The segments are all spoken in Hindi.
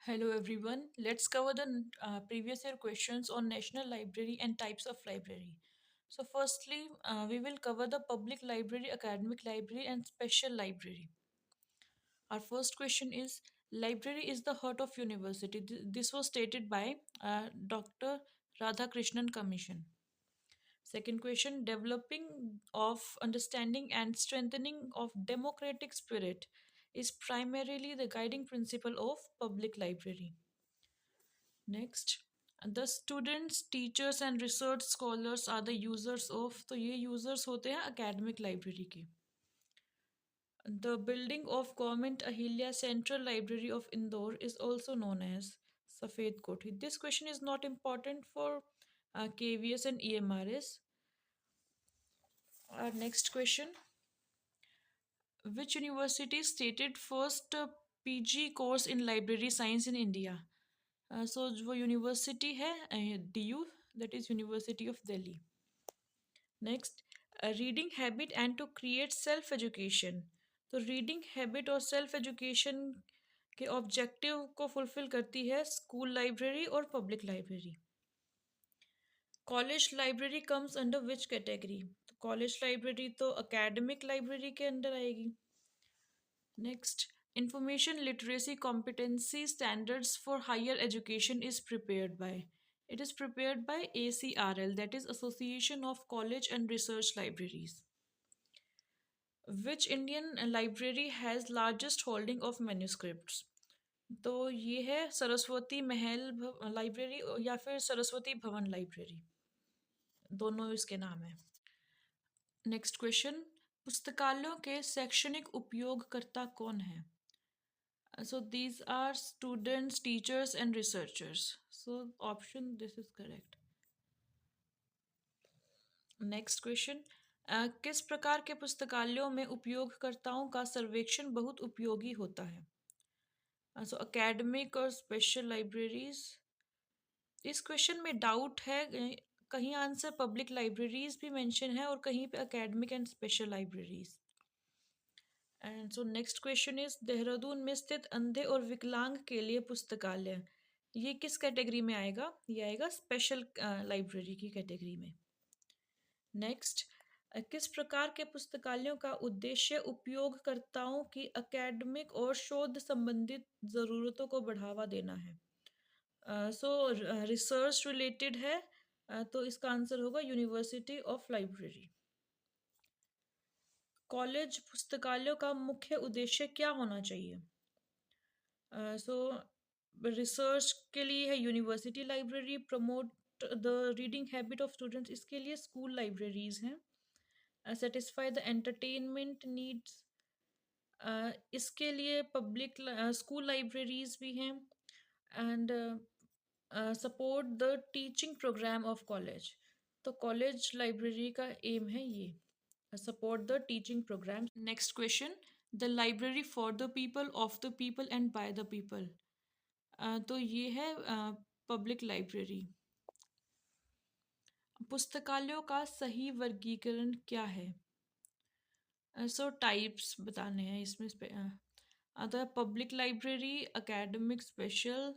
Hello everyone. Let's cover the previous year questions on National Library and types of library. So firstly, we will cover the public library, academic library and special library. Our first question is library is the heart of university. This was stated by Dr. Radhakrishnan Commission. Second question, developing of understanding and strengthening of democratic spirit is primarily the guiding principle of public library. Next, the students, teachers and research scholars are the users of, तो ये users होते हैं academic library के. The building of Government Ahilya Central Library of Indore is also known as Safed Koti. This question is not important for KVS and EMRS. Our next question, which university stated first PG course in library science in India? So वो यूनिवर्सिटी है DU, that is University of Delhi. Next, reading habit and to create self education. तो रीडिंग हैबिट और सेल्फ एजुकेशन के ऑब्जेक्टिव को फुलफिल करती है स्कूल लाइब्रेरी और public library. College library comes under which category? तो कॉलेज लाइब्रेरी तो अकेडमिक लाइब्रेरी के अंदर आएगी. Next, information literacy competency standards for higher education is prepared by. It is prepared by ACRL, that is Association of College and Research Libraries. Which Indian library has largest holding of manuscripts? तो ये है सरस्वती महल लाइब्रेरी या फिर सरस्वती भवन लाइब्रेरी, दोनों इसके नाम है. नेक्स्ट क्वेश्चन, पुस्तकालयों के शैक्षणिक उपयोगकर्ता कौन है? So these are students, teachers and researchers. So option this is correct. Next question, किस प्रकार के पुस्तकालयों में उपयोगकर्ताओं का सर्वेक्षण बहुत उपयोगी होता है? सो एकेडमिक और स्पेशल लाइब्रेरीज. इस क्वेश्चन में डाउट है, कहीं आंसर पब्लिक लाइब्रेरीज भी मेंशन है और कहीं पे academic and special libraries. And so next question is Dehradun में स्थित अंधे और विकलांग के लिए पुस्तकालय, ये किस कैटेगरी में आएगा? ये आएगा स्पेशल लाइब्रेरी की कैटेगरी में. नेक्स्ट, किस प्रकार के पुस्तकालयों का उद्देश्य उपयोगकर्ताओं की अकेडमिक और शोध संबंधित ज़रूरतों को बढ़ावा देना है? सो रिसर्च रिलेटेड है, तो इसका आंसर होगा यूनिवर्सिटी ऑफ लाइब्रेरी. कॉलेज पुस्तकालयों का मुख्य उद्देश्य क्या होना चाहिए? सो रिसर्च के लिए है university library, promote the reading habit of students इसके लिए स्कूल लाइब्रेरीज हैं, सेटिस्फाई द एंटरटेनमेंट नीड्स इसके लिए पब्लिक स्कूल लाइब्रेरीज भी हैं, and support the teaching programme of college. तो कॉलेज लाइब्रेरी का एम है ये, support the teaching programme. Next question, the library for the people, of the people and by the people. तो ये है पब्लिक लाइब्रेरी. पुस्तकालयों का सही वर्गीकरण क्या है? सो टाइप्स बताने हैं इसमें. अतः पब्लिक लाइब्रेरी, एकेडमिक स्पेशल,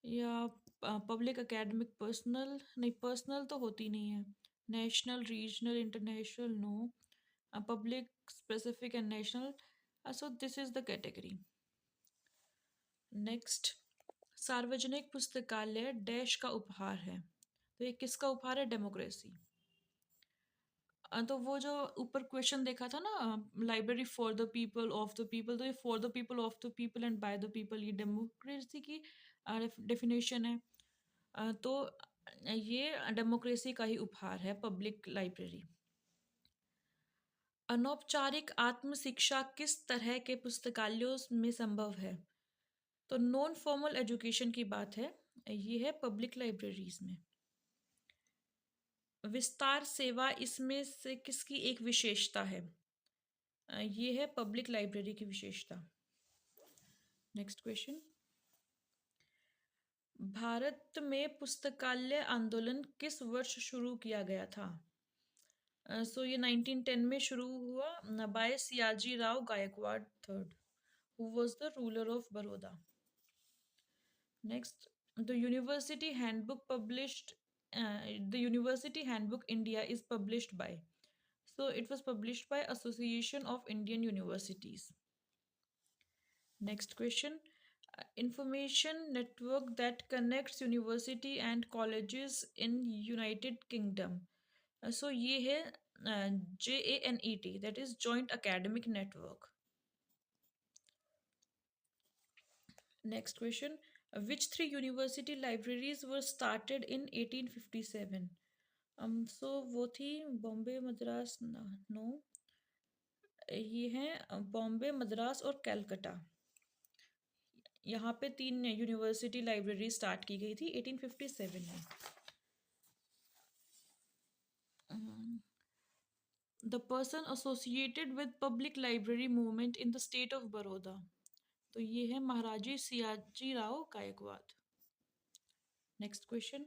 या पब्लिक एकेडमिक पर्सनल. नहीं, पर्सनल तो होती नहीं है. National, regional, international, no. Public, specific and national. So this is the category. Next, सार्वजनिक पुस्तकालय डैश का उपहार है. तो ये किसका उपहार है? डेमोक्रेसी. तो वो जो ऊपर क्वेश्चन देखा था ना, library for the people, of the people, तो ये for the people, of the people and by the people ये डेमोक्रेसी की डेफिनेशन है. तो ये डेमोक्रेसी का ही उपहार है पब्लिक लाइब्रेरी. अनौपचारिक आत्म शिक्षा किस तरह के पुस्तकालयों में संभव है? तो नॉन फॉर्मल एजुकेशन की बात है, ये है पब्लिक लाइब्रेरीज में. विस्तार सेवा इसमें से किसकी एक विशेषता है? ये है पब्लिक लाइब्रेरी की विशेषता. नेक्स्ट क्वेश्चन, भारत में पुस्तकालय आंदोलन किस वर्ष शुरू किया गया था? सो ये 1910 में शुरू हुआ by Sayaji Rao Gaekwad third, who was the ruler of Baroda. Next, the university handbook published. The University Handbook India is published by. So it was published by Association of Indian Universities. Next question. Information network that connects university and colleges in United Kingdom. So ये है JANET, that is Joint Academic Network. Next question. Which three university libraries were started in 1857? So वो थी बॉम्बे मद्रास नो ये हैं बॉम्बे मद्रास और कलकत्ता। यहाँ पे तीन यूनिवर्सिटी लाइब्रेरी स्टार्ट की गई थी 1857 में। The person associated with public library movement in the state of Baroda. तो ये है Maharaja Sayaji Rao Gaekwad. Next question.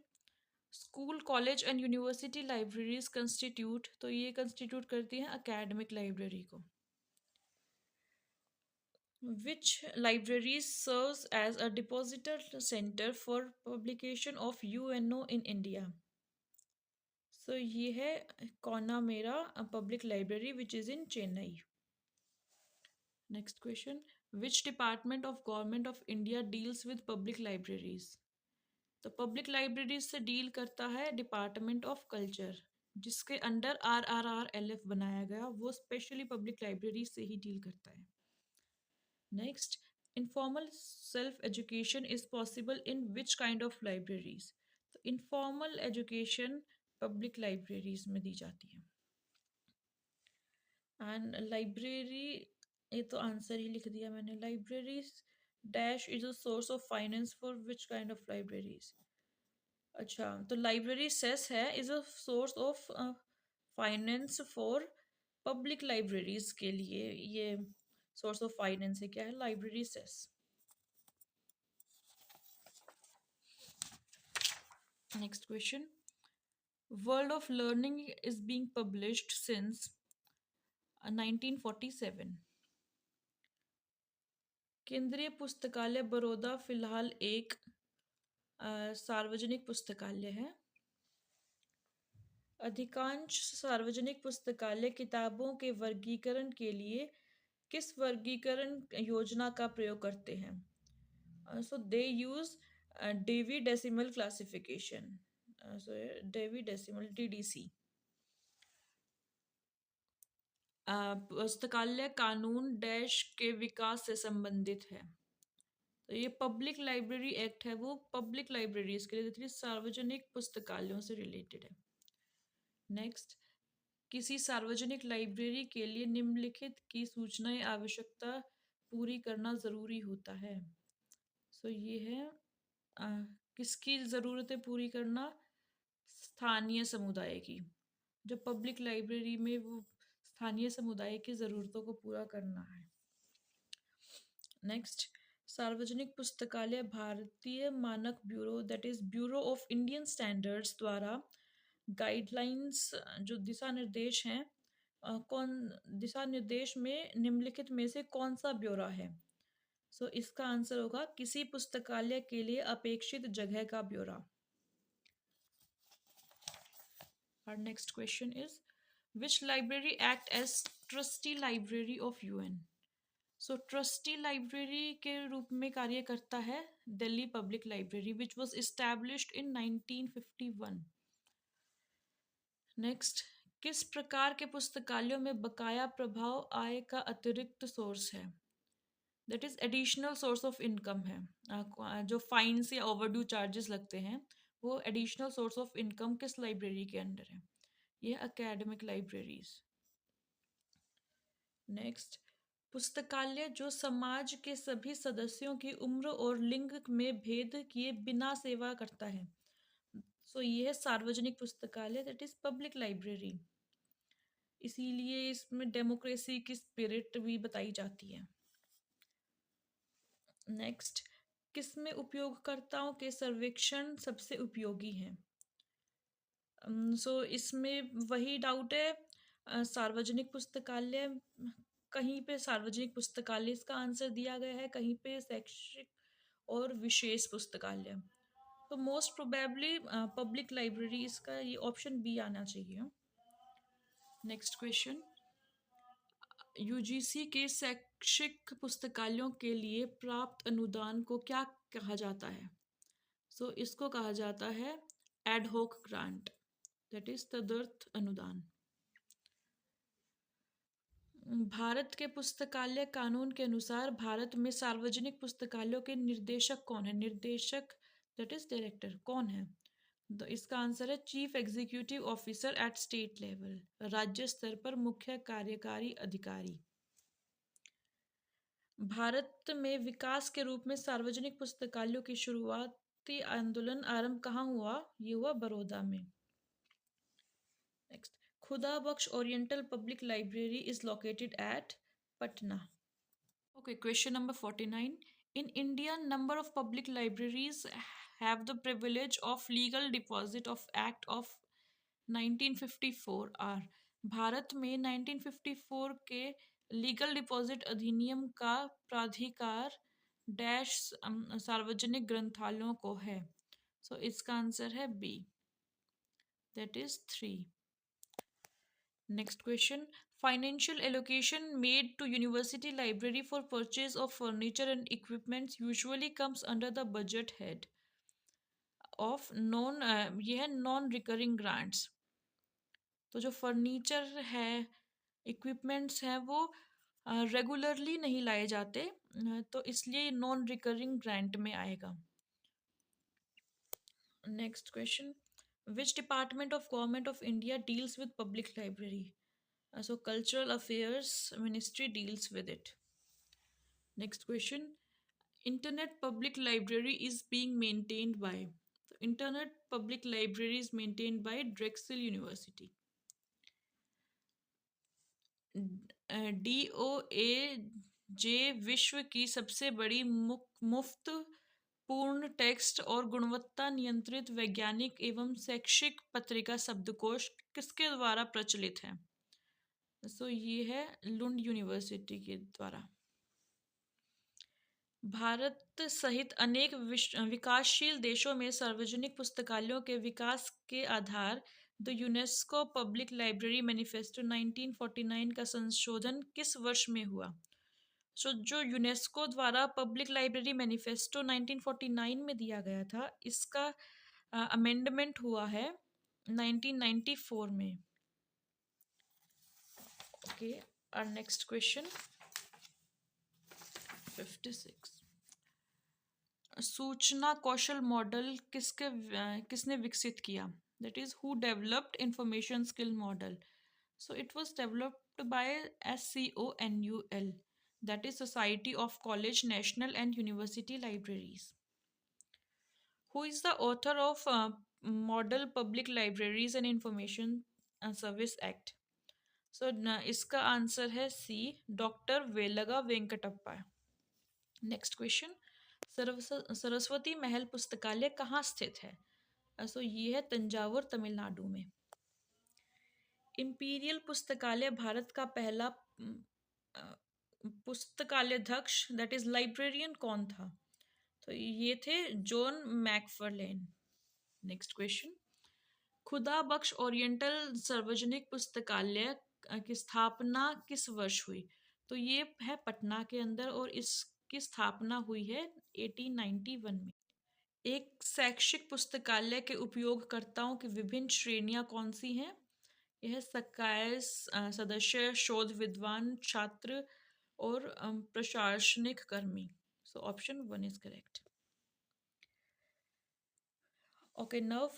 School college and university libraries constitute. तो ये कंस्टिट्यूट करती हैं एकेडमिक लाइब्रेरी को। Which library serves as a depository center for publication of UNO in India? So ये है कौना मेरा public library which is in Chennai. Next question. Which department of government of India deals with public libraries. तो पब्लिक लाइब्रेरीज से डील करता है डिपार्टमेंट ऑफ कल्चर, जिसके अंडर RRRLF बनाया गया, वो स्पेशली पब्लिक लाइब्रेरी से ही डील करता है। Next, informal self education is possible in which kind of libraries? तो informal education public libraries में दी जाती है। एंड लाइब्रेरी, ये तो आंसर ही लिख दिया मैंने। Libraries dash is a source of finance for which kind of libraries. अच्छा, तो लाइब्रेरी सेस है is a source of finance for public libraries के लिए। ये सोर्स ऑफ फाइनेंस है, क्या है? Library cess. Next question. World of Learning is being published since 1947. केंद्रीय पुस्तकालय बड़ौदा फिलहाल एक सार्वजनिक पुस्तकालय है। अधिकांश सार्वजनिक पुस्तकालय किताबों के वर्गीकरण के लिए किस वर्गीकरण योजना का प्रयोग करते हैं? सो दे यूज डेवी डेसिमल क्लासिफिकेशन। सो डेवी डेसिमल DDC। पुस्तकालय कानून डैश के विकास से संबंधित है। तो ये पब्लिक लाइब्रेरी एक्ट है, वो पब्लिक लाइब्रेरीज के लिए, सार्वजनिक पुस्तकालयों से रिलेटेड है। नेक्स्ट, किसी सार्वजनिक लाइब्रेरी के लिए निम्नलिखित की सूचनाएं आवश्यकता पूरी करना जरूरी होता है। सो ये है किसकी ज़रूरतें पूरी करना? स्थानीय समुदाय की। जो पब्लिक लाइब्रेरी में वो स्थानीय समुदाय की ज़रूरतों को पूरा करना है। नेक्स्ट, सार्वजनिक पुस्तकालय भारतीय मानक bureau that is bureau of Indian standards द्वारा गाइडलाइंस, जो दिशा निर्देश हैं, कौन दिशा निर्देश में निम्नलिखित में से कौन सा ब्यौरा है? सो इसका आंसर होगा किसी पुस्तकालय के लिए अपेक्षित जगह का ब्यौरा। Our next question is, which library act as trustee library of UN? So trustee library के रूप में कार्य करता है Delhi public library which was established in 1951। Next, किस प्रकार के पुस्तकालयों में बकाया प्रभाव आय का अतिरिक्त सोर्स है? That is additional source of income है। जो फाइन्स या ओवरड्यू चार्जेस लगते हैं, वो एडिशनल सोर्स ऑफ इनकम किस लाइब्रेरी के अंडर है? ये एकेडमिक लाइब्रेरीज। नेक्स्ट, पुस्तकालय जो समाज के सभी सदस्यों की उम्र और लिंग में भेद किए बिना सेवा करता है। सो ये है सार्वजनिक पुस्तकालय दैट इज पब्लिक लाइब्रेरी। इसीलिए इसमें डेमोक्रेसी की स्पिरिट भी बताई जाती है। नेक्स्ट, किसमें उपयोगकर्ताओं के सर्वेक्षण सबसे उपयोगी हैं? सो इसमें वही डाउट है, सार्वजनिक पुस्तकालय, कहीं पे सार्वजनिक पुस्तकालय इसका आंसर दिया गया है, कहीं पे शैक्षिक और विशेष पुस्तकालय। तो मोस्ट प्रोबेबली पब्लिक लाइब्रेरी, इसका ये ऑप्शन बी आना चाहिए। नेक्स्ट क्वेश्चन, यूजीसी के शैक्षिक पुस्तकालयों के लिए प्राप्त अनुदान को क्या कहा जाता है? सो इसको कहा जाता है एडहोक ग्रांट, दैट इज तदर्थ अनुदान। भारत के पुस्तकालय कानून के अनुसार भारत में सार्वजनिक पुस्तकालयों के निर्देशक कौन है? निर्देशक दैट इज डायरेक्टर कौन है? तो इसका आंसर है chief executive officer eight state level, राज्य स्तर पर मुख्य कार्यकारी अधिकारी। भारत में विकास के रूप में सार्वजनिक पुस्तकालयों की शुरुआती आंदोलन आरंभ कहाँ हुआ? ये हुआ बड़ौदा में। Next, Khuda Bakhsh oriental public library is located at Patna. Okay, question number 49. In India, number of public libraries have the privilege of legal deposit of Act of 1954 are. Bharat में 1954 के लीगल डिपॉजिट अधिनियम का प्राधिकार डैश सार्वजनिक ग्रंथालयों को है। सो इसका आंसर है B, that is 3। Next question. Financial allocation made to university library for purchase of furniture and equipments usually comes under the budget head of non ये है नॉन रिकरिंग ग्रांट्स। तो जो फर्नीचर है, इक्विपमेंट्स हैं, वो रेगुलरली नहीं लाए जाते, तो इसलिए नॉन रिकरिंग ग्रांट में आएगा। Next question, which department of government of India deals with public library? So cultural affairs ministry deals with it. Next question, internet public library is being maintained by. So internet public library is maintained by Drexel University. DOAJ विश्व की सबसे बड़ी मुफ्त पूर्ण टेक्स्ट और गुणवत्ता नियंत्रित वैज्ञानिक एवं शैक्षिक पत्रिका शब्दकोश किसके द्वारा प्रचलित है? सो ये है लुंड यूनिवर्सिटी के द्वारा। भारत सहित अनेक विकासशील देशों में सार्वजनिक पुस्तकालयों के विकास के आधार the UNESCO public library manifesto 1949 का संशोधन किस वर्ष में हुआ? सो जो यूनेस्को द्वारा पब्लिक लाइब्रेरी मैनिफेस्टो 1949 में दिया गया था, इसका अमेंडमेंट हुआ है 1994 में। ओके, our next question 56, सूचना कौशल मॉडल किसने विकसित किया? That is who developed information skill model? So it was developed by SCONUL, that is society of college national and university libraries. Who is the author of model public libraries and information service act? So इसका आंसर है C, doctor Velaga Venkatappa. Next question, Saraswati Mahal पुस्तकालय कहाँ स्थित है? सो ये है तंजावुर, तमिलनाडु में। इंपीरियल पुस्तकालय भारत का पहला पुस्तकालयाध्यक्ष दैट इज लाइब्रेरियन कौन था? तो ये थे जॉन मैकफर्लेन। नेक्स्ट क्वेश्चन, खुदा बख्श ओरिएंटल सार्वजनिक पुस्तकालय की स्थापना किस वर्ष हुई? तो ये है पटना के अंदर और इसकी स्थापना हुई है 1891 में। एक शैक्षिक पुस्तकालय के उपयोगकर्ताओं की विभिन्न श्रेणियां कौन सी हैं? यह संकाय सदस्य, शोध विद्वान, छात्र और प्रशासनिक कर्मी। So option 1 is correct. Okay, now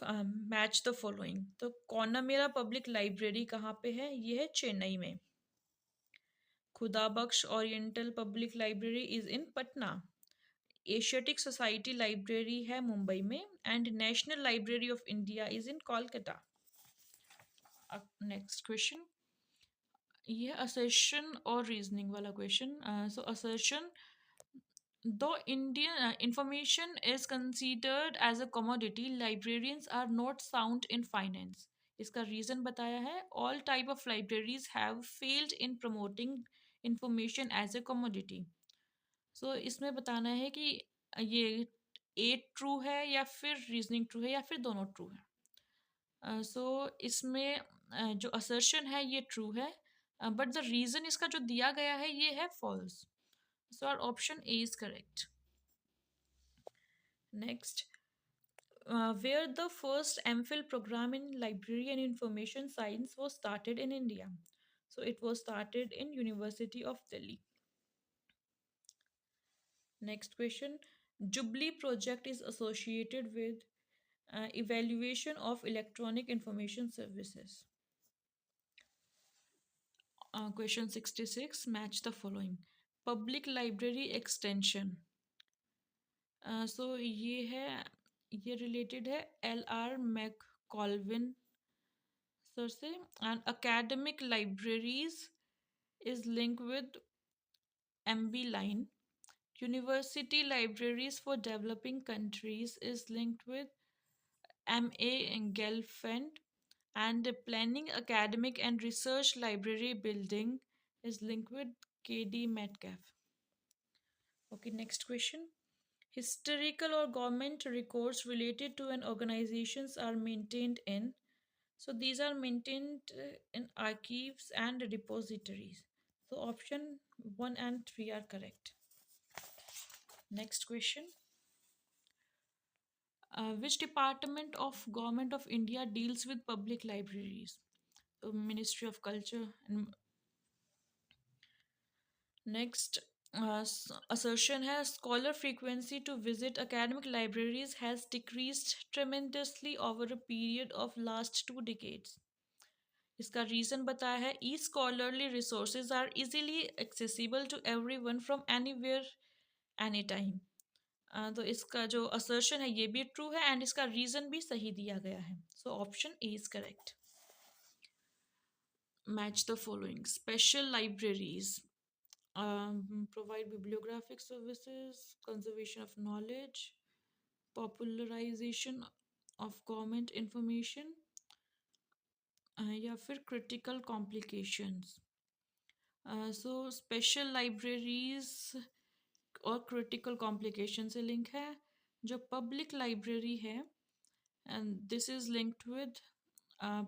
match the following. तो कौनामेरा पब्लिक लाइब्रेरी कहाँ पे है? ये है चेन्नई में। Khuda Bakhsh oriental public library is in Patna. Asiatic society library है मुंबई में and national library of India is in Kolkata. Next question, ये असर्शन और रीजनिंग वाला question. So assertion, though Indian information is considered as a commodity, librarians are not sound in finance. इसका रीजन बताया है, all type of libraries have failed in promoting information as a commodity. So इसमें बताना है कि ये ए ट्रू है या फिर रीजनिंग ट्रू है या फिर दोनों ट्रू है? सो इसमें जो असर्शन है ये ट्रू है, बट द रीजन इसका जो दिया गया है ये है false. So our option A is correct. Next, where the first MPhil program in library and information science was started in India. So it was started in University of Delhi. Next question, Jubilee project is associated with evaluation of electronic information services. Question 66, match the following. Public library extension. ये रिलेटेड है LR मैककॉल्विन सर से. And academic libraries is linked with MB line. University libraries for developing countries is linked with MA Gelfand. And planning academic and research library building is linked with KD Metcalf. Okay, next question. Historical or government records related to an organizations are maintained in. So these are maintained in archives and repositories. So option 1 and 3 are correct. Next question. Which department of Government of India deals with public libraries? So Ministry of Culture. And next, assertion has scholar frequency to visit academic libraries has decreased tremendously over a period of last 2 decades. इसका रीज़न बताया है, e scholarly resources are easily accessible to everyone from anywhere any time. तो इसका जो असर्शन है ये भी ट्रू है एंड इसका रीज़न भी सही दिया गया है. So option A is correct. Match the following. Special libraries provide bibliographic services, conservation of knowledge, popularization of government information, या फिर critical complications. So special libraries और क्रिटिकल कॉम्प्लिकेशन से लिंक है. जो पब्लिक लाइब्रेरी है and this is linked with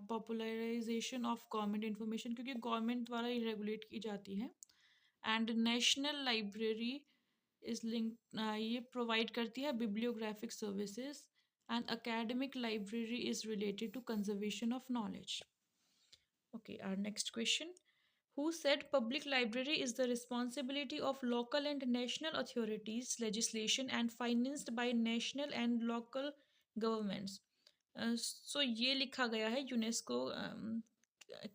popularisation of government information, क्योंकि गवर्नमेंट द्वारा ये रेगुलेट की जाती है. And national library is link, ये प्रोवाइड करती है bibliographic services. And academic library is related to conservation of knowledge. Okay, our next question. Who said public library is the responsibility of local and national authorities, legislation and financed by national and local governments. So ये लिखा गया है यूनेस्को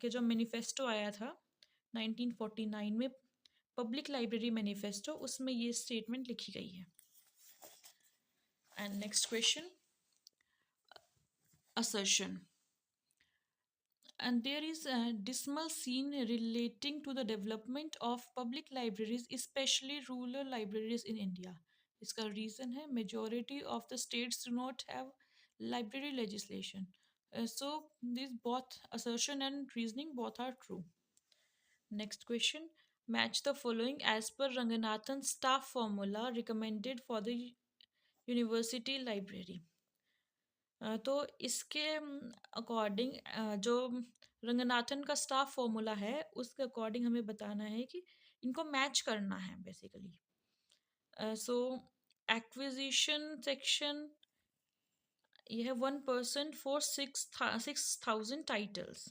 के जो मैनिफेस्टो आया था 1949 में, पब्लिक लाइब्रेरी मैनिफेस्टो, उसमें ये स्टेटमेंट लिखी गई है. And next question, assertion. And there is a dismal scene relating to the development of public libraries, especially rural libraries in India. इसका रीज़न है majority of the states do not have library legislation. So these both assertion and reasoning both are true. Next question. Match the following as per Ranganathan's staff formula recommended for the university library. तो इसके अकॉर्डिंग जो रंगनाथन का स्टाफ फॉर्मूला है उसके अकॉर्डिंग हमें बताना है कि इनको मैच करना है बेसिकली. सो एक्विजिशन सेक्शन ये है 1% for 6,000 titles.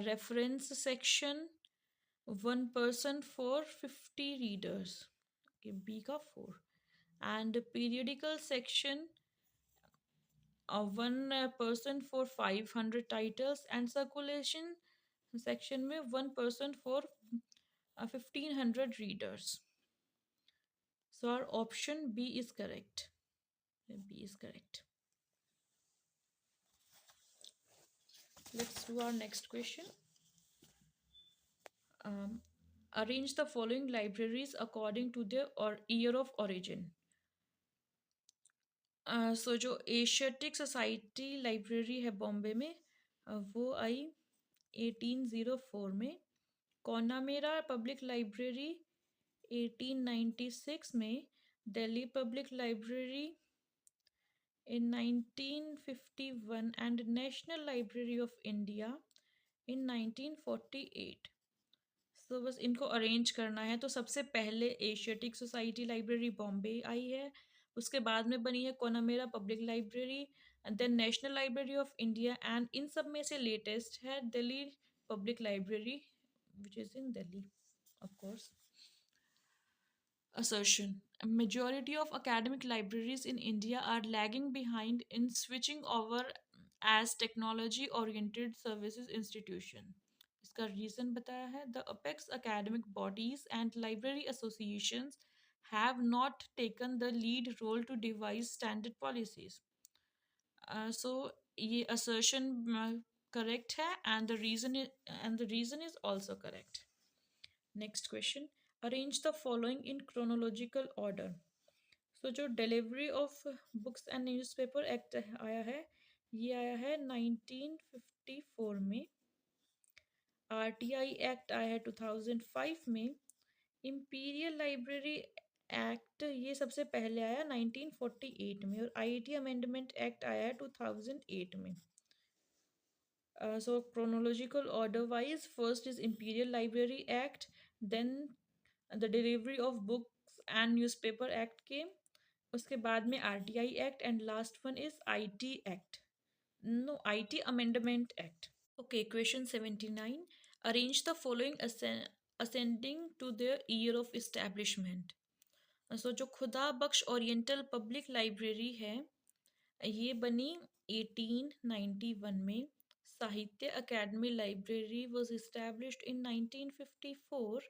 Reference section 1% for 50 readers, B का 4. And periodical section 1% for 500 titles. And circulation section में 1% for 1,500 readers. So our option B is correct. B is correct. Let's do our next question. Arrange the following libraries according to their year of origin. सो जो एशियाटिक सोसाइटी लाइब्रेरी है बॉम्बे में, वो आई 1804 में. कौनामेरा पब्लिक लाइब्रेरी 1896 में. Delhi Public Library in 1951 and National Library of India in 1948. तो बस इनको अरेंज करना है। तो सबसे पहले एशियाटिक सोसाइटी लाइब्रेरी बॉम्बे आई है, उसके बाद में बनी है Connemara public library, and then national library of India, and इन सब में से लेटेस्ट है Delhi public library which is in Delhi of course. Assertion. A majority of academic libraries in India are lagging behind in switching over as technology oriented services institution. इसका रीजन बताया है, the apex academic bodies and library associations have not taken the lead role to devise standard policies. So ये assertion correct है, and the reason is also correct. Next question. Arrange the following in chronological order. So जो delivery of books and newspaper act आया है, ये आया है 1954 में। आरटीआई एक्ट आया है 2005 में। इंपीरियल लाइब्रेरी एक्ट ये सबसे पहले आया 1948 में, और आईटी अमेंडमेंट एक्ट आया है 2008 में। So chronological order wise, first is Imperial Library Act, then the Delivery of Books and Newspaper Act came, उसके बाद में RTI act, and last one is IT act, no IT amendment act. Okay, question 79, arrange the following ascending to the year of establishment. So जो खुदा बख्श ओरिएंटल पब्लिक लाइब्रेरी है, ये बनी 1891 में। साहित्य academy library was established in 1954,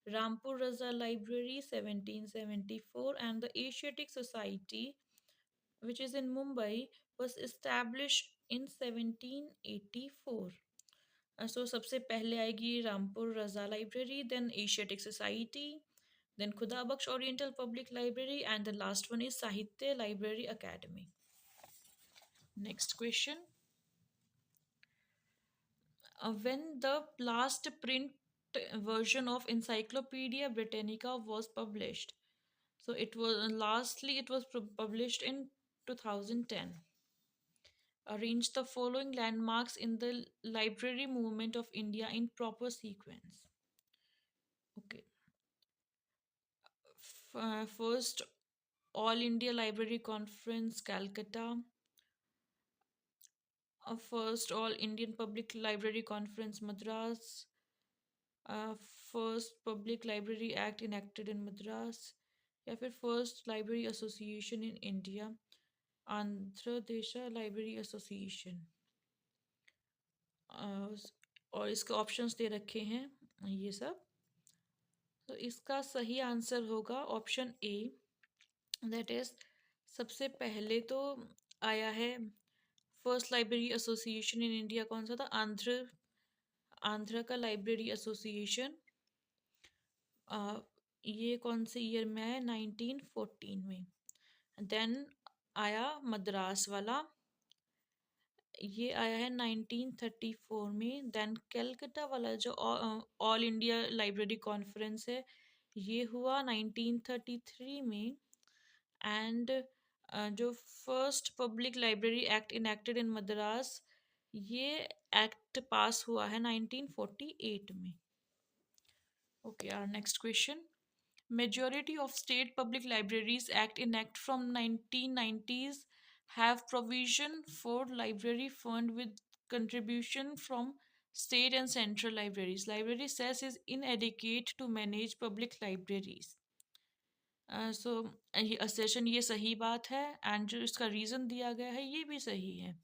Rampur Raza library 1774, and the Asiatic Society, which is in Mumbai, was established in 1784. So सबसे पहले आएगी Rampur Raza library, then Asiatic Society, then Khuda Bakhsh oriental public library, and the last one is Sahitya library Akademi. Next question. When the last print version of Encyclopedia Britannica was published? So it was published in 2010. Arrange the following landmarks in the library movement of India in proper sequence. Okay. First, All India Library Conference, Calcutta. First, All Indian Public Library Conference, Madras. uh, First Public Library Act enacted in Madras, या फिर first library association in India, Andhra देशा लाइब्रेरी एसोसिएशन। और इसके ऑप्शंस दे रखे हैं ये सब। तो इसका सही आंसर होगा ऑप्शन ए, दैट इज सबसे पहले तो आया है first library association in India, कौन सा था, आंध्र का लाइब्रेरी एसोसिएशन। ये कौन से ईयर में है, 1914 में। देन आया मद्रास वाला, ये आया है 1934 में। देन कलकत्ता वाला जो ऑल इंडिया लाइब्रेरी कॉन्फ्रेंस है, ये हुआ 1933 में। एंड जो first public library act enacted in Madras, ये एक्ट पास हुआ है 1948 में। Okay, our next question. Majority of state public libraries enact from 1990s have provision for library fund with contribution from state and central libraries. Library cess is inadequate to manage public libraries. So ये assertion ये सही बात है, एंड जो इसका रीज़न दिया गया है ये भी सही है।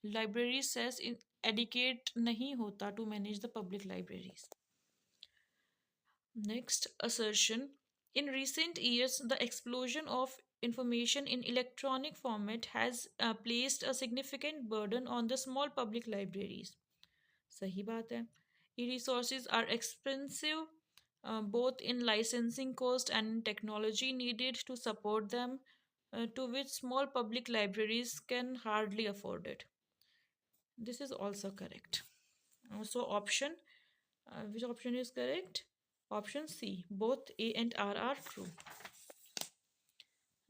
लाइब्रेरी सेस inadequate नहीं होता to manage the public libraries. Next assertion. In recent years, the explosion of information in electronic format has placed a significant burden on the small public libraries. सही बात है। E-resources are expensive, both in licensing cost and in technology needed to support them, to which small public libraries can hardly afford it. This is also correct. So option, which option is correct? Option C. Both A and R are true.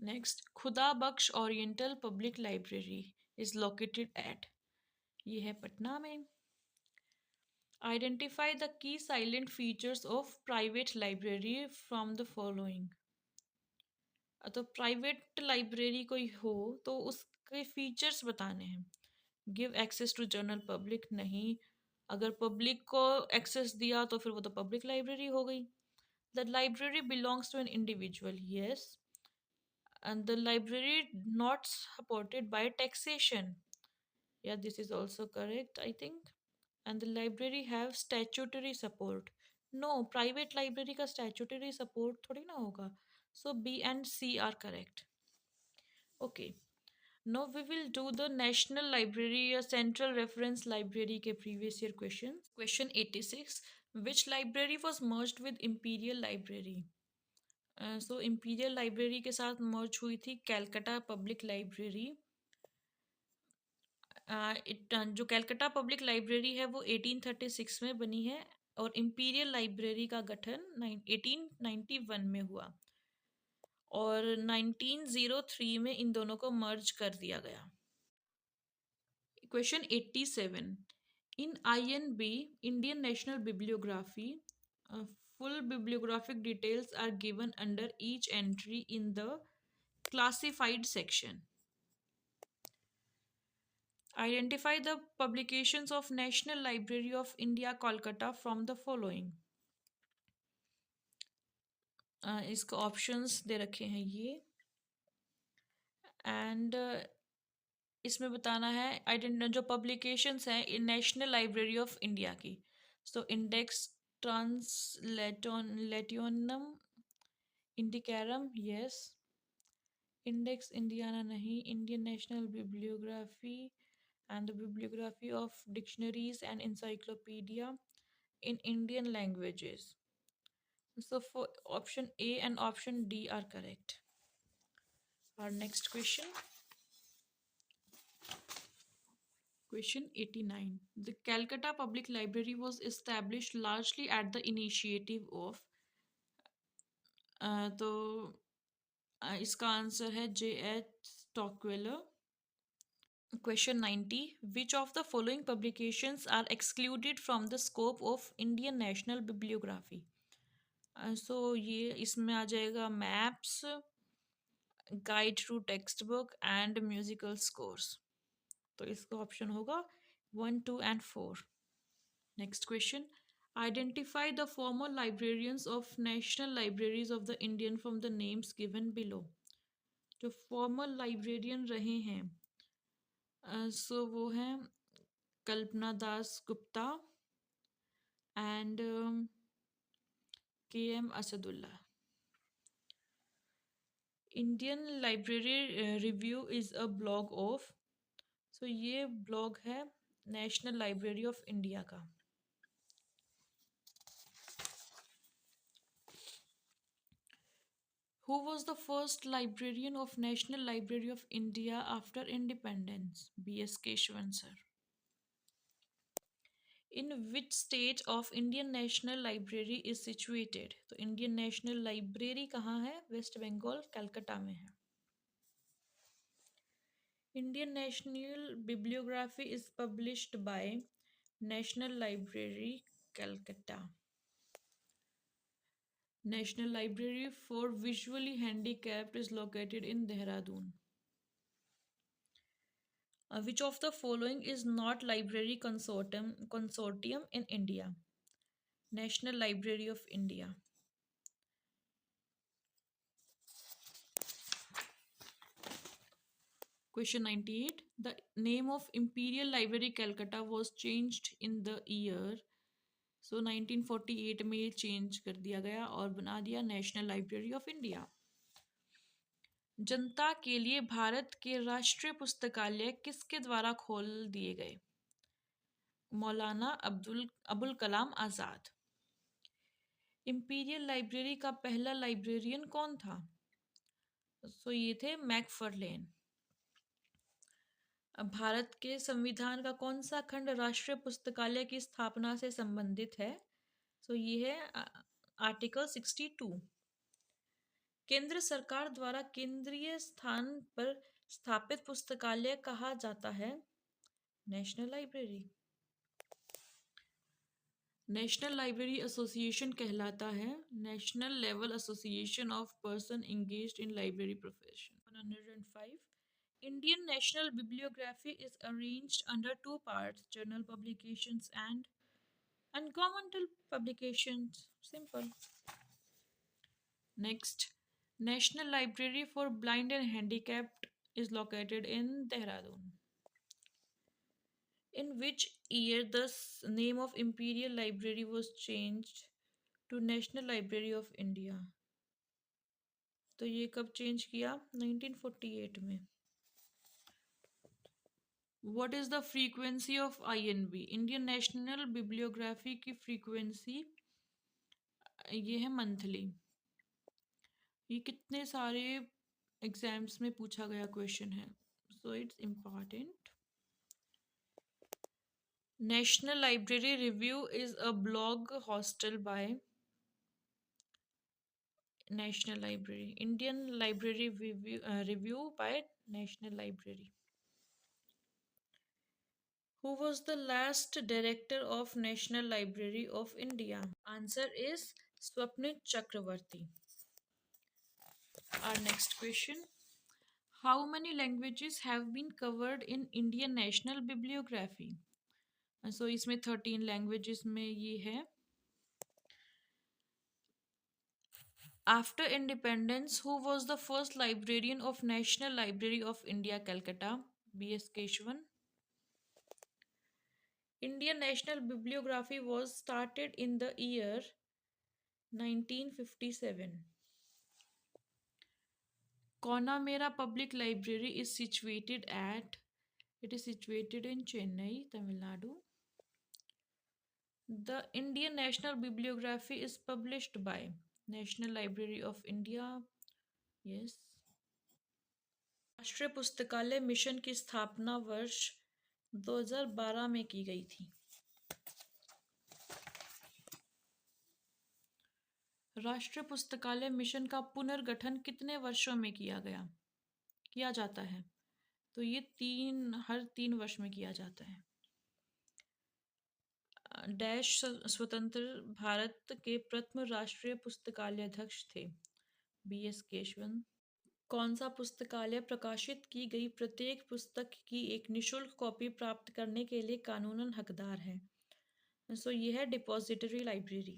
Next, Khuda Bakhsh oriental public library is located at, ये है पटना में। Identify the key salient features of private library from the following. तो प्राइवेट लाइब्रेरी कोई हो तो उसके फीचर्स बताने हैं। Give access to general public, नहीं। अगर पब्लिक को एक्सेस दिया तो फिर वो तो पब्लिक लाइब्रेरी हो गई। The library belongs to an individual, yes. And the library not supported by taxation, yeah, this is also correct, I think. And the library have statutory support, no, private library का statutory support थोड़ी ना होगा। So B and C are correct. Okay, now we will do the national library या central reference library के previous year questions. Question 86, which library was merged with imperial library? So imperial library के साथ merge हुई थी calcutta public library। जो कैलकटा पब्लिक लाइब्रेरी है वो 1836 में बनी है, और इम्पीरियल लाइब्रेरी का गठन 1891 में हुआ, और 1903 में इन दोनों को मर्ज कर दिया गया। Question 87, in INB Indian national bibliography full bibliographic details are given under each entry in the classified section. Identify the publications of National Library of India, Kolkata from the following. इसका ऑप्शंस दे रखे हैं ये, एंड इसमें बताना है जो पब्लिकेशंस हैं in national library of India की। So index translationum indicarum, yes. Index Indiana नहीं, Indian national bibliography and the bibliography of dictionaries and encyclopedia in Indian languages. So for option A and option D are correct. Our next question. Question 89. The Calcutta Public Library was established largely at the initiative of, तो इसका आंसर है J.H. Stockwell. Question 90. Which of the following publications are excluded from the scope of Indian National Bibliography? So ये इसमें आ जाएगा maps, guide to text book and musical scores. तो इसका ऑप्शन होगा 1, 2 and 4। Next question, identify the former librarians of national libraries of the Indian from the names given below. जो फॉर्मर लाइब्रेरियन रहे हैं सो वो हैं Kalpana Das Gupta and KM Asadullah. Indian library review is a blog of, so ये ब्लॉग है नेशनल लाइब्रेरी ऑफ इंडिया का। Who was the first librarian of National Library of India after independence? B.S. Keshwan sir. In which state of Indian National Library is situated? तो Indian National Library कहाँ है? वेस्ट बंगाल कलकत्ता में है। Indian National Bibliography is published by National Library, Calcutta. National Library for Visually Handicapped is located in Dehradun. Which of the following is not library consortium in India? National Library of India. Question 98. The name of Imperial Library Calcutta was changed in the year. So 1948 में ये चेंज कर दिया गया और बना दिया नेशनल लाइब्रेरी ऑफ इंडिया। जनता के लिए भारत के राष्ट्रीय पुस्तकालय किसके द्वारा खोल दिए गए? मौलाना अबुल कलाम आज़ाद। इंपीरियल लाइब्रेरी का पहला लाइब्रेरियन कौन था? सो ये थे मैकफर्लेन। भारत के संविधान का कौन सा खंड राष्ट्रीय पुस्तकालय की स्थापना से संबंधित है? सो ये है आर्टिकल 62। केंद्र सरकार द्वारा केंद्रीय स्थान पर स्थापित पुस्तकालय कहा जाता है? National library. National library association कहलाता है national level association of person engaged in library profession. 105 Indian National Bibliography is arranged under two parts: journal publications and governmental publications. Simple. Next, National Library for Blind and Handicapped is located in Dehradun. In which year the name of Imperial Library was changed to National Library of India? तो ये कब चेंज किया? 1948 में. What is the frequency of INB? Indian national bibliography की फ्रीक्वेंसी ये है मंथली. ये कितने सारे एग्जाम्स में पूछा गया क्वेश्चन है, so it's important. National library review is a blog hosted by national library. Indian library review by national library. Who was the last director of National Library of India? Answer is Swapnil Chakravarti. Our next question. How many languages have been covered in Indian National Bibliography? So इसमें 13 languages में ये है. After independence, who was the first librarian of National Library of India, Calcutta? B.S. Keshwan. Indian National Bibliography was started in the year 1957. Conamera Public Library is situated in Chennai, Tamil Nadu. The Indian National Bibliography is published by National Library of India. Yes. राष्ट्रीय पुस्तकालय मिशन की स्थापना वर्ष 2012 में की गई थी. राष्ट्रीय पुस्तकालय मिशन का पुनर्गठन कितने वर्षों में किया जाता है? तो ये हर 3 वर्ष में किया जाता है. डैश स्वतंत्र भारत के प्रथम राष्ट्रीय पुस्तकालय अध्यक्ष थे? B.S. केशवन. कौन सा पुस्तकालय प्रकाशित की गई प्रत्येक पुस्तक की एक निशुल्क कॉपी प्राप्त करने के लिए कानूनन हकदार है? सो ये है depository library.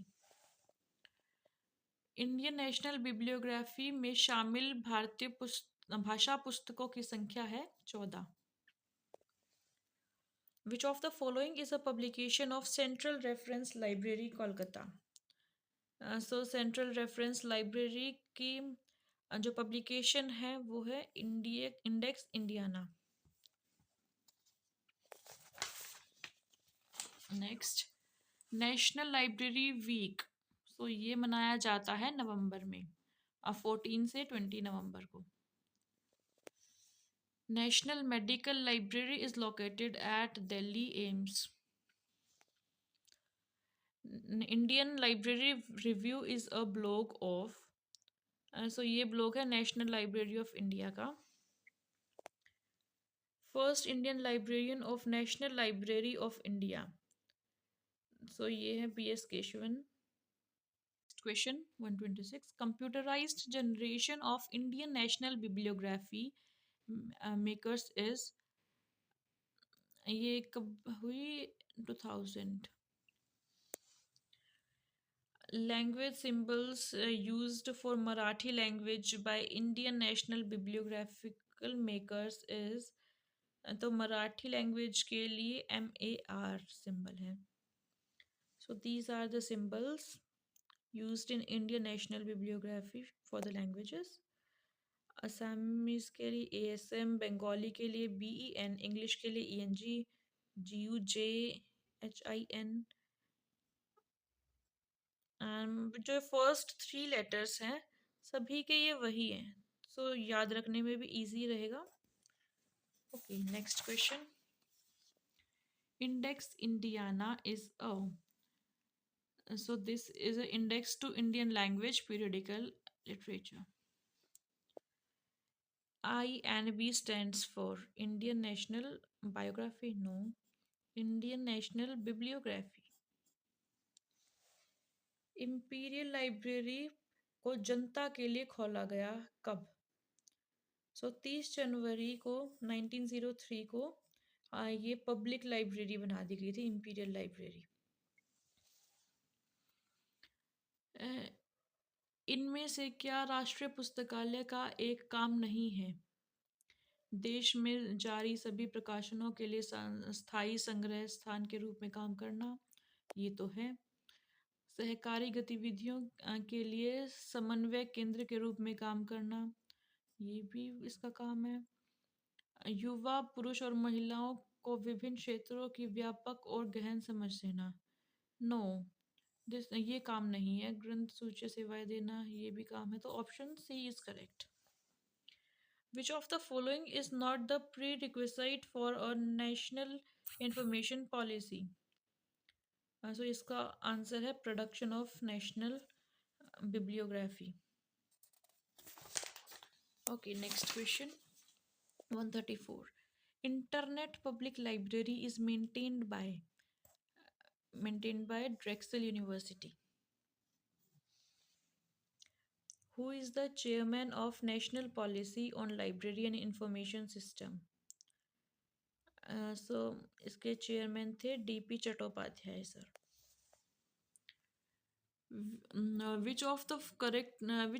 Indian national bibliography में शामिल भारतीय भाषा पुस्तकों की संख्या है 14. Which of the following is a publication of Central Reference Library, Kolkata? So Central Reference Library की जो पब्लिकेशन है वो है index Indiana. Next, national library week. So ये मनाया जाता है नवंबर में, 14 से 20 नवंबर को. National medical library is located at Delhi AIIMS. Indian library review is a blog of. So ये ब्लॉग है नेशनल लाइब्रेरी ऑफ इंडिया का. First Indian librarian of national library of India. So ये है B.S. Keshavan. Question 126. Computerized generation of Indian National Bibliography makers is. ये कब हुई? 2000. Language symbols used for Marathi language by Indian National Bibliographical makers is. तो मराठी लैंग्वेज के लिए MAR सिंबल है. So these are the symbols used in Indian National Bibliography for the languages. Assamese के लिए ASM, बंगाली के लिए BEN, इंग्लिश के लिए ENG, GUJHIN. जो फर्स्ट 3 लेटर्स हैं सभी के ये वही हैं, सो याद रखने में भी इजी रहेगा. Okay, next question. Index Indiana is a. So this is an index to Indian language periodical literature. INB stands for Indian National Biography, no, Indian National Bibliography. Imperial library को जनता के लिए खोला गया कब? 30 जनवरी को 1903 को ये पब्लिक लाइब्रेरी बना दी गई थी, इंपीरियल लाइब्रेरी। इनमें से क्या राष्ट्रीय पुस्तकालय का एक काम नहीं है? देश में जारी सभी प्रकाशनों के लिए स्थायी संग्रह स्थान के रूप में काम करना, ये तो है। सहकारी गतिविधियों के लिए समन्वय केंद्र के रूप में काम करना, ये भी इसका काम है। युवा पुरुष और महिलाओं को विभिन्न क्षेत्रों की व्यापक और गहन समझ देना, नो, ये काम नहीं है। ग्रंथ सूची सेवाएं देना, ये भी काम है, तो option C is correct. Which of the following is not the prerequisite for a national information policy? So इसका आंसर है production of national bibliography. Okay, next question 134. Internet Public Library is maintained by Drexel University. Who is the chairman of National Policy on Library and Information System? So इसके चेयरमैन थे DP Chattopadhyay sir. Which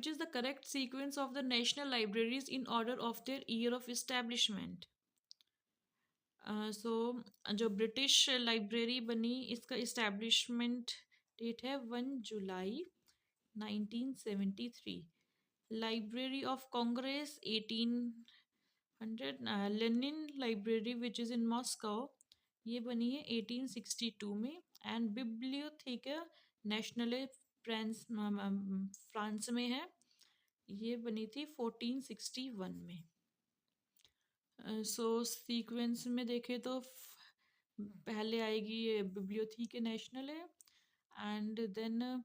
is the correct sequence of the national libraries in order of their year of establishment? So जो ब्रिटिश लाइब्रेरी बनी, इसका इस्टेब्लिशमेंट डेट है 1 जुलाई 1973। Library of Congress 1800। Lenin library which is in Moscow, ये बनी है 1862 में। एंड बिब्लियोथेका नेशनल फ्रांस में है, ये बनी थी 1461 में। सो सीक्वेंस में देखें तो पहले आएगी ये बिब्लियोथेका नेशनल है, and then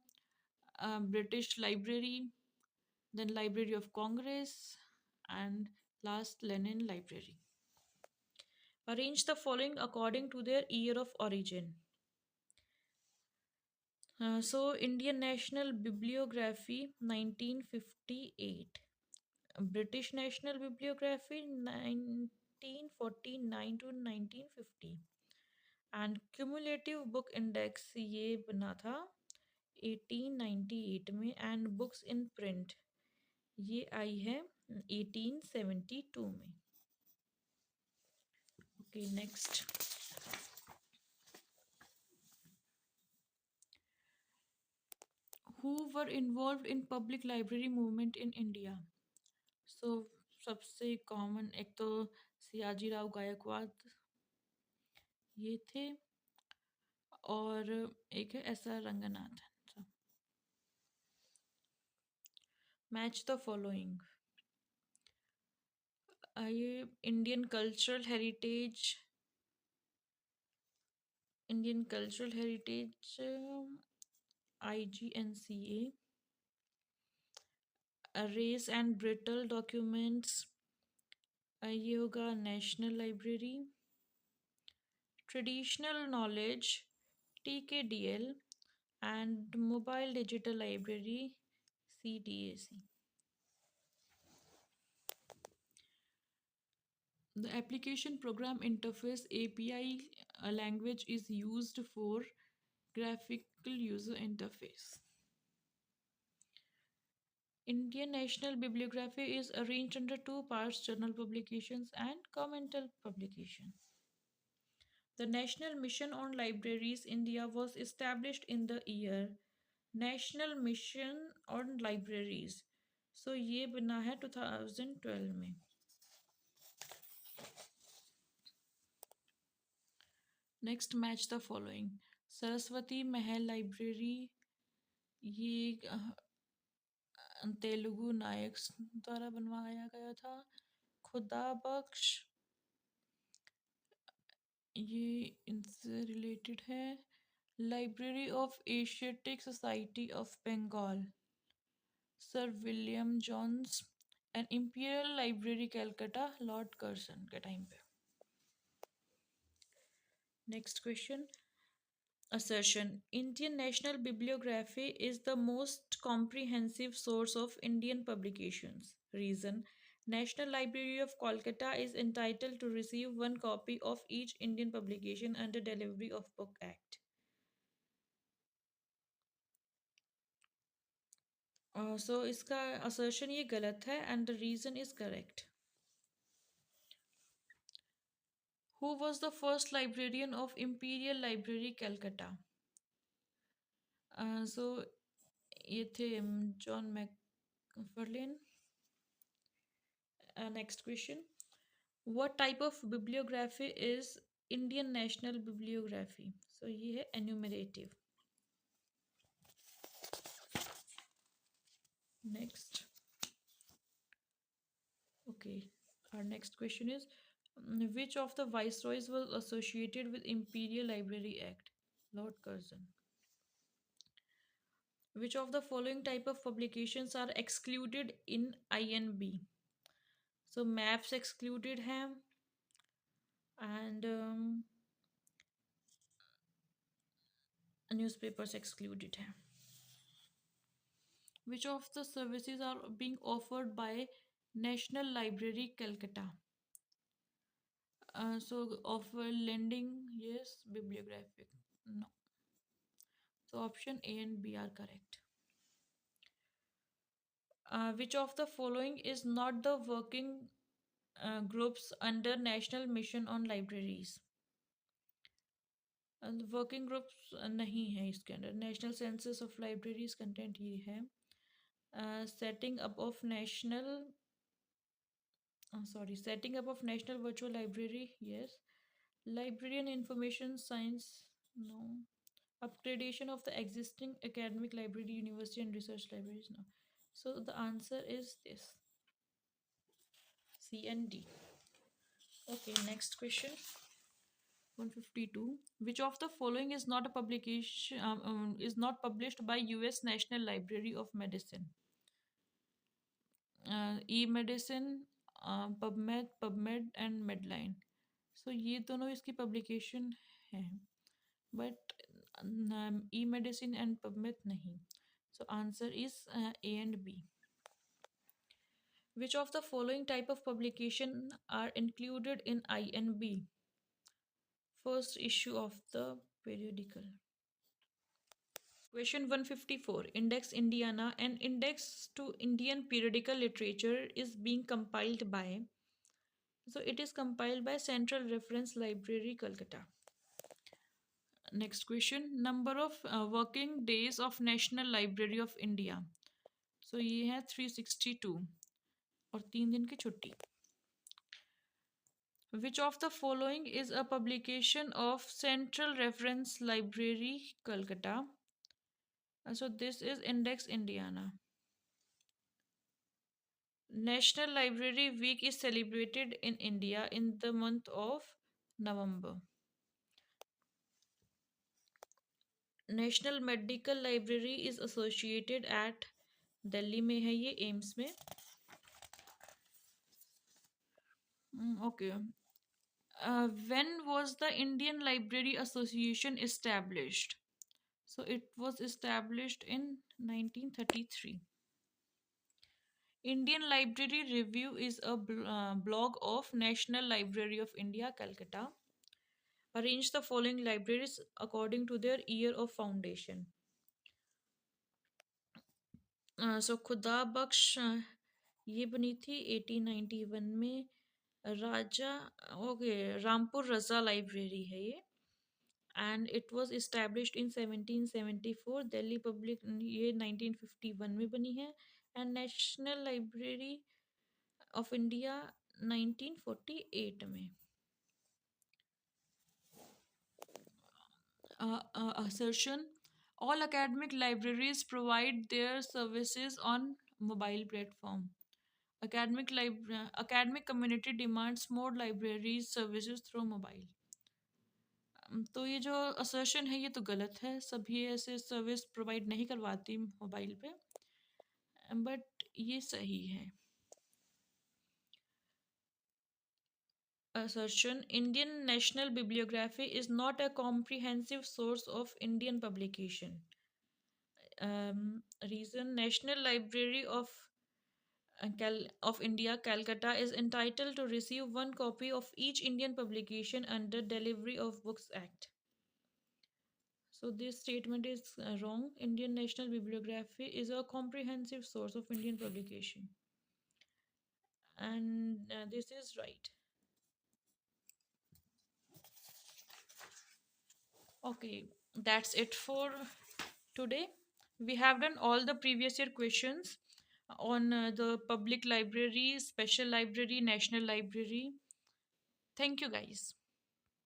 British Library, then Library of Congress, and last Lenin Library. Arrange the following according to their year of origin. So Indian National Bibliography 1958, British National Bibliography 1949 to 1950, and Cumulative Book Index ये बना था 1898 में, एंड बुक्स इन प्रिंट ये आई है 1872 में। Okay, next who were involved in public library movement in India? So सबसे कॉमन एक तो सियाजी राव गायकवाड़ ये थे, और एक है S R Ranganathan. Match the following. ये Indian cultural heritage IGNCA, rare and brittle documents ये होगा national library. Traditional knowledge TKDL, and mobile digital library CDAC। The application program interface API language is used for graphical user interface. Indian National Bibliography is arranged under two parts: journal publications and commental publications. The National Mission on Libraries India was established in the year National Mission on Libraries. So ये बना है 2012 में। Next match the following. Saraswati Mahal library ये तेलुगु नायक्स द्वारा बनवाया गया था। खुदा बख्श ये इनसे रिलेटेड है। Library of Asiatic society of Bengal sir William Jones and imperial library Calcutta lord Curzon के टाइम पे। Next question, assertion. Indian National Bibliography is the most comprehensive source of Indian publications. Reason, National Library of Kolkata is entitled to receive one copy of each Indian publication under Delivery of Book Act. So इसका assertion ये गलत है and the reason is correct. Who was the first librarian of Imperial Library, Calcutta? So ये थे John मैकफर्लिन. Next question. What type of bibliography is Indian National Bibliography? So ये है enumerative. Next. Okay. Our next question is which of the viceroys was associated with Imperial Library Act? Lord Curzon. Which of the following type of publications are excluded in INB? So maps excluded हैं and newspapers excluded हैं. Which of the services are being offered by National Library, Calcutta? So offer lending, yes. Bibliographic, no. So option A and B are correct. Which of the following is not the working groups under National Mission on Libraries? Working groups नहीं है इसके अंदर. National census of libraries content ये है. Setting up of national setting up of national virtual library, yes. Librarian information science, no. Upgradation of the existing academic library, university and research libraries, no. So the answer is this, C and D. Okay, next question. 152. Which of the following is not a publication is not published by US National Library of Medicine? E-medicine, PubMed and Medline. So ये दोनों इसकी publication हैं, but E-medicine and PubMed नहीं. So answer is A and B. Which of the following type of publication are included in INB? First issue of the periodical. Question 154. Index Indiana, an index to Indian periodical literature, is being compiled by. So it is compiled by Central Reference Library, Calcutta. Next question. Number of working days of National Library of India. So ये है 362 और 3 दिन की छुट्टी. Which of the following is a publication of Central Reference Library, Calcutta? So this is Index Indiana. National Library Week is celebrated in India in the month of November. National Medical Library is associated at Delhi में है ये, एम्स में. Okay. When was the Indian Library Association established? So it was established in 1933. Indian Library Review is a blog of National Library of India, Calcutta. Arrange the following libraries according to their year of foundation. So खुदा बख्श ये बनी थी 1891 में. राजा ओके रामपुर रजा लाइब्रेरी है ये, and it was established in 1774. Delhi public ये 1951 में बनी है. And national library of India 1948 में. Assertion. All academic libraries provide their services on mobile platform. Academic community demands more libraries services through mobile. तो ये जो assertion है ये तो गलत है. सभी ऐसे सर्विस प्रोवाइड नहीं करवाती मोबाइल पे, बट ये सही है. Assertion: Indian National Bibliography is not a comprehensive source of Indian publication. Reason: National Library of India, Calcutta, is entitled to receive one copy of each Indian publication under Delivery of Books Act. So this statement is wrong. Indian National Bibliography is a comprehensive source of Indian publication, and this is right. Okay, that's it for today. We have done all the previous year questions on the public library, special library, national library. Thank you, guys.